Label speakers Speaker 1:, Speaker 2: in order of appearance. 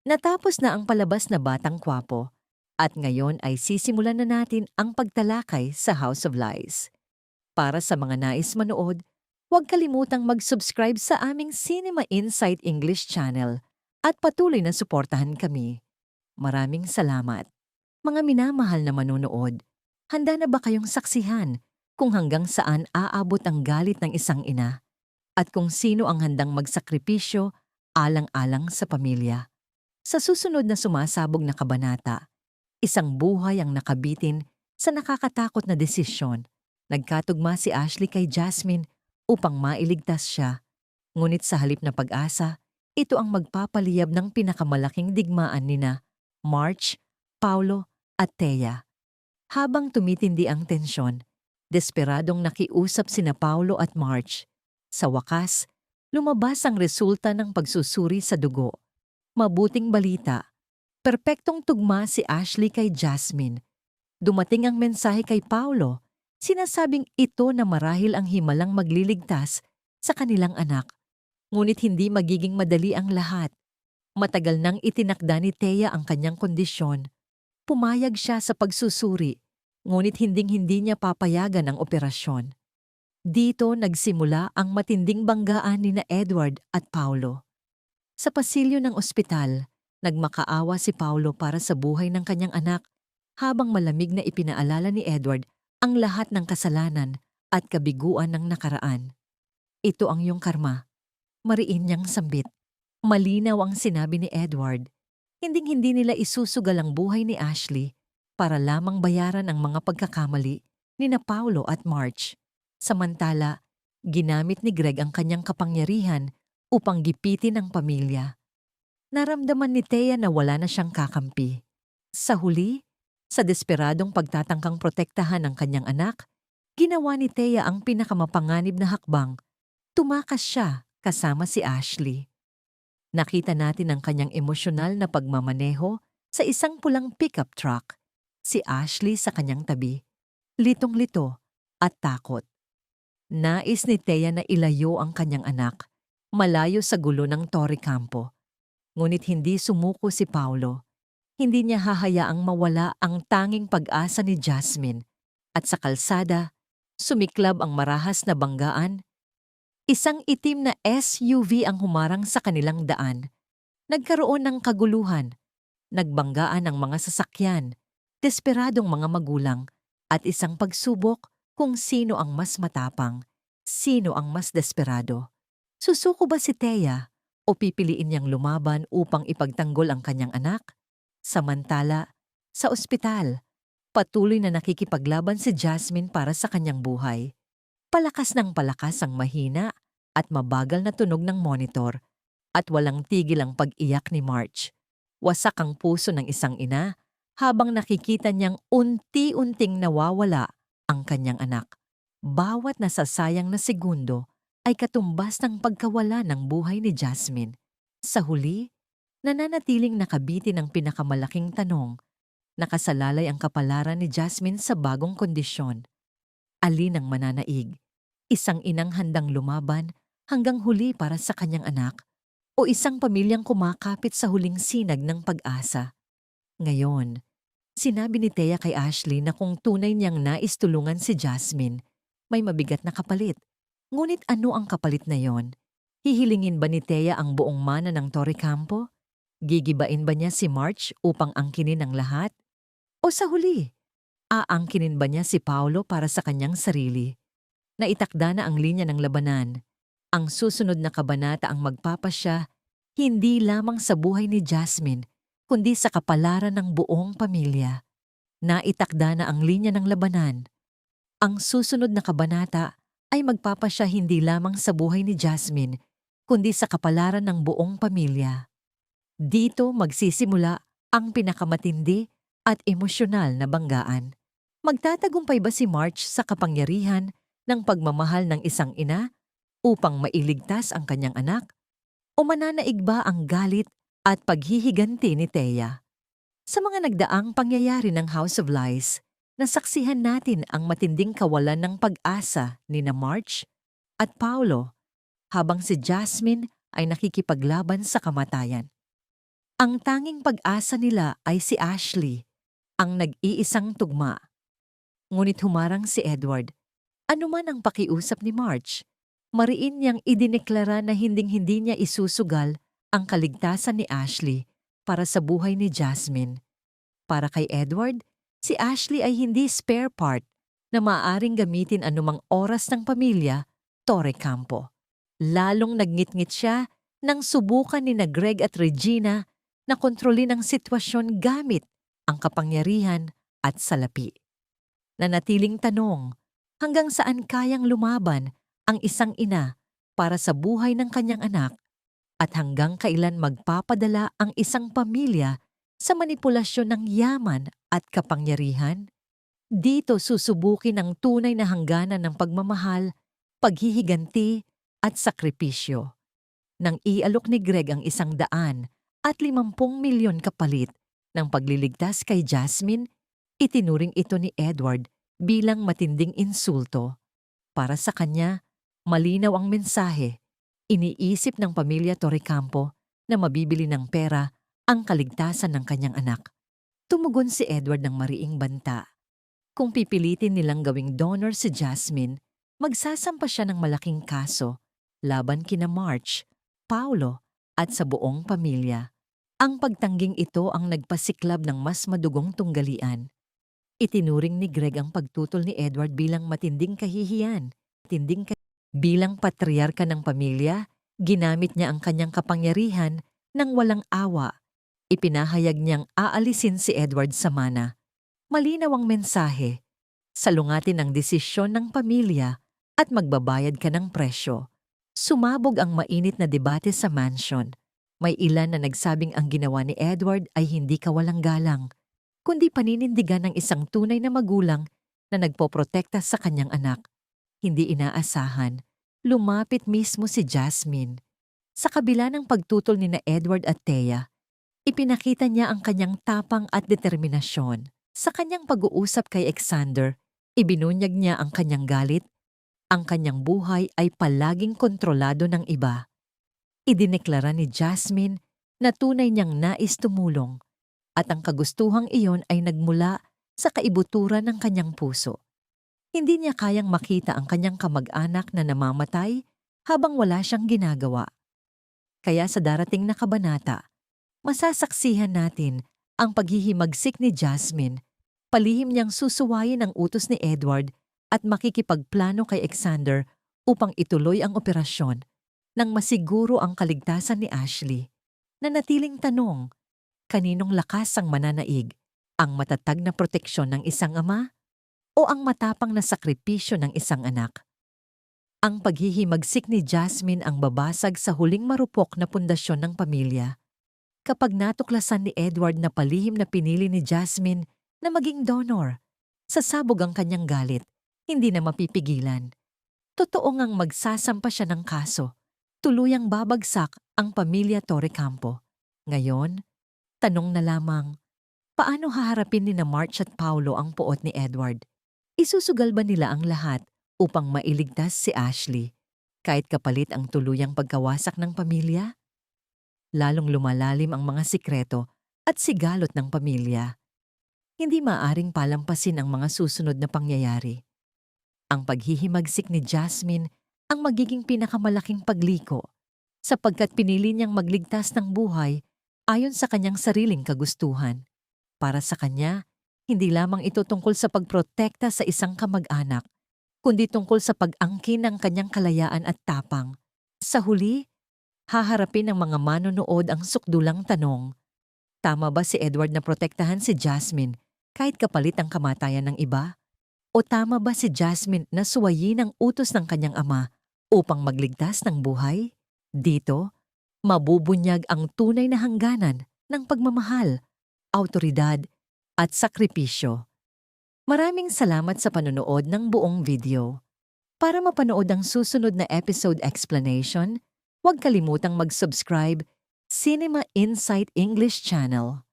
Speaker 1: Natapos na ang palabas na Batang Kwapo at ngayon ay sisimulan na natin ang pagtalakay sa House of Lies. Para sa mga nais manood, huwag kalimutang mag-subscribe sa aming Cinema Insight English channel at patuloy na suportahan kami. Maraming salamat. Mga minamahal na manonood, handa na ba kayong saksihan kung hanggang saan aabot ang galit ng isang ina at kung sino ang handang magsakripisyo alang-alang sa pamilya? Sa susunod na sumasabog na kabanata, isang buhay ang nakabitin sa nakakatakot na desisyon. Nagkatugma si Ashley kay Jasmine upang mailigtas siya. Ngunit sa halip na pag-asa, ito ang magpapaliyab ng pinakamalaking digmaan nina March, Paulo at Thea. Habang tumitindi ang tensyon, desperadong nakiusap sina Paulo at March. Sa wakas, lumabas ang resulta ng pagsusuri sa dugo. Mabuting balita. Perpektong tugma si Ashley kay Jasmine. Dumating ang mensahe kay Paulo. Sinasabing ito na marahil ang himalang magliligtas sa kanilang anak. Ngunit hindi magiging madali ang lahat. Matagal nang itinakda ni Thea ang kanyang kondisyon. Pumayag siya sa pagsusuri, ngunit hinding-hindi niya papayagan ang operasyon. Dito nagsimula ang matinding banggaan ni Edward at Paulo. Sa pasilyo ng ospital, nagmakaawa si Paulo para sa buhay ng kanyang anak habang malamig na ipinaalala ni Edward ang lahat ng kasalanan at kabiguan ng nakaraan. Ito ang iyong karma. Mariin niyang sambit. Malinaw ang sinabi ni Edward. Hinding-hindi nila isusugal ang buhay ni Ashley para lamang bayaran ang mga pagkakamali ni Paulo at March. Samantala, ginamit ni Greg ang kanyang kapangyarihan upang gipitin ang pamilya. Naramdaman ni Thea na wala na siyang kakampi. Sa huli, sa desperadong pagtatangkang protektahan ang kanyang anak, ginawa ni Thea ang pinakamapanganib na hakbang. Tumakas siya kasama si Ashley. Nakita natin ang kanyang emosyonal na pagmamaneho sa isang pulang pickup truck. Si Ashley sa kanyang tabi, litong-lito at takot. Nais ni Thea na ilayo ang kanyang anak, malayo sa gulo ng Torre Campo. Ngunit hindi sumuko si Paulo. Hindi niya hahayaang mawala ang tanging pag-asa ni Jasmine. At sa kalsada, sumiklab ang marahas na banggaan. Isang itim na SUV ang humarang sa kanilang daan. Nagkaroon ng kaguluhan. Nagbanggaan ang mga sasakyan, desperadong mga magulang, at isang pagsubok kung sino ang mas matapang, sino ang mas desperado. Susuko ba si Thea o pipiliin niyang lumaban upang ipagtanggol ang kanyang anak? Samantala, sa ospital, patuloy na nakikipaglaban si Jasmine para sa kanyang buhay. Palakas ng palakas ang mahina at mabagal na tunog ng monitor at walang tigil ang pag-iyak ni March. Wasak ang puso ng isang ina habang nakikita niyang unti-unting nawawala ang kanyang anak. Bawat nasasayang na segundo ay katumbas ng pagkawala ng buhay ni Jasmine. Sa huli, nananatiling nakabitin ang pinakamalaking tanong. Nakasalalay ang kapalaran ni Jasmine sa bagong kondisyon. Alin ang mananaig? Isang inang handang lumaban hanggang huli para sa kanyang anak o isang pamilyang kumakapit sa huling sinag ng pag-asa? Ngayon, sinabi ni Thea kay Ashley na kung tunay niyang nais tulungan si Jasmine, may mabigat na kapalit. Ngunit ano ang kapalit na yon? Hihilingin ba ni Thea ang buong mana ng Torre Campo? Gigibain ba niya si March upang angkinin ang lahat? O sa huli, aangkinin ba niya si Paulo para sa kanyang sarili? Naitakda na ang linya ng labanan. Ang susunod na kabanata ang magpapasya hindi lamang sa buhay ni Jasmine, kundi sa kapalaran ng buong pamilya. Naitakda na ang linya ng labanan. Ang susunod na kabanata ay magpapasya hindi lamang sa buhay ni Jasmine, kundi sa kapalaran ng buong pamilya. Dito magsisimula ang pinakamatindi at emosyonal na banggaan. Magtatagumpay ba si March sa kapangyarihan ng pagmamahal ng isang ina upang mailigtas ang kanyang anak? O mananaig ba ang galit at paghihiganti ni Thea? Sa mga nagdaang pangyayari ng House of Lies, nasaksihan natin ang matinding kawalan ng pag-asa ni March at Paulo habang si Jasmine ay nakikipaglaban sa kamatayan. Ang tanging pag-asa nila ay si Ashley, ang nag-iisang tugma. Ngunit humarang si Edward. Anuman ang pakiusap ni Marge, mariin niyang idineklara na hinding-hindi niya isusugal ang kaligtasan ni Ashley para sa buhay ni Jasmine. Para kay Edward, si Ashley ay hindi spare part na maaaring gamitin anumang oras ng pamilya, Torre Campo. Lalong nagngit-ngit siya nang subukan ni na Greg at Regina na kontrolin ang sitwasyon gamit ang kapangyarihan at salapi. Nanatiling tanong, hanggang saan kayang lumaban ang isang ina para sa buhay ng kanyang anak at hanggang kailan magpapadala ang isang pamilya sa manipulasyon ng yaman at kapangyarihan? Dito susubukin ang tunay na hangganan ng pagmamahal, paghihiganti at sakripisyo. Nang ialok ni Greg ang 150 milyon kapalit ng pagliligtas kay Jasmine, itinuring ito ni Edward bilang matinding insulto. Para sa kanya, malinaw ang mensahe. Iniisip ng pamilya Torrecampo na mabibili ng pera ang kaligtasan ng kanyang anak. Tumugon si Edward ng mariing banta. Kung pipilitin nilang gawing donor si Jasmine, magsasampa siya ng malaking kaso laban kina Marge, Paulo at sa buong pamilya. Ang pagtangging ito ang nagpasiklab ng mas madugong tunggalian. Itinuring ni Greg ang pagtutol ni Edward bilang matinding kahihiyan. Bilang patriarka ng pamilya, ginamit niya ang kanyang kapangyarihan nang walang awa. Ipinahayag niyang aalisin si Edward sa mana. Malinaw ang mensahe. Salungatin ang desisyon ng pamilya at magbabayad ka ng presyo. Sumabog ang mainit na debate sa mansion. May ilan na nagsabing ang ginawa ni Edward ay hindi kawalang-galang, kundi paninindigan ng isang tunay na magulang na nagpoprotekta sa kanyang anak. Hindi inaasahan, lumapit mismo si Jasmine. Sa kabila ng pagtutol ni na Edward at Thea, ipinakita niya ang kanyang tapang at determinasyon. Sa kanyang pag-uusap kay Alexander, ibinunyag niya ang kanyang galit. Ang kanyang buhay ay palaging kontrolado ng iba. Idineklara ni Jasmine na tunay niyang nais tumulong at ang kagustuhang iyon ay nagmula sa kaibuturan ng kanyang puso. Hindi niya kayang makita ang kanyang kamag-anak na namamatay habang wala siyang ginagawa. Kaya sa darating na kabanata, masasaksihan natin ang paghihimagsik ni Jasmine. Palihim niyang susuwayin ang utos ni Edward at makikipagplano kay Alexander upang ituloy ang operasyon nang masiguro ang kaligtasan ni Ashley. Nanatiling tanong, kaninong lakas ang mananaig? Ang matatag na proteksyon ng isang ama o ang matapang na sakripisyo ng isang anak? Ang paghihimagsik ni Jasmine ang babasag sa huling marupok na pundasyon ng pamilya. Kapag natuklasan ni Edward na palihim na pinili ni Jasmine na maging donor, sasabog ang kanyang galit, hindi na mapipigilan. Totoo ngang magsasampa siya ng kaso. Tuluyang babagsak ang pamilya Torrecampo. Ngayon, tanong na lamang, paano haharapin ni na Marge at Paulo ang puot ni Edward? Isusugal ba nila ang lahat upang mailigtas si Ashley, kahit kapalit ang tuluyang pagkawasak ng pamilya? Lalong lumalalim ang mga sikreto at sigalot ng pamilya. Hindi maaring palampasin ang mga susunod na pangyayari. Ang paghihimagsik ni Jasmine ang magiging pinakamalaking pagliko sapagkat pinili niyang magligtas ng buhay ayon sa kanyang sariling kagustuhan. Para sa kanya, hindi lamang ito tungkol sa pagprotekta sa isang kamag-anak, kundi tungkol sa pag-angkin ng kanyang kalayaan at tapang. Sa huli, haharapin ng mga manonood ang sukdulang tanong, tama ba si Edward na protektahan si Jasmine kahit kapalit ang kamatayan ng iba? O tama ba si Jasmine na suwayin ang utos ng kanyang ama upang magligtas ng buhay? Dito, mabubunyag ang tunay na hangganan ng pagmamahal, awtoridad at sakripisyo. Maraming salamat sa panonood ng buong video. Para mapanood ang susunod na episode explanation, huwag kalimutang mag-subscribe Cinema Insight English Channel.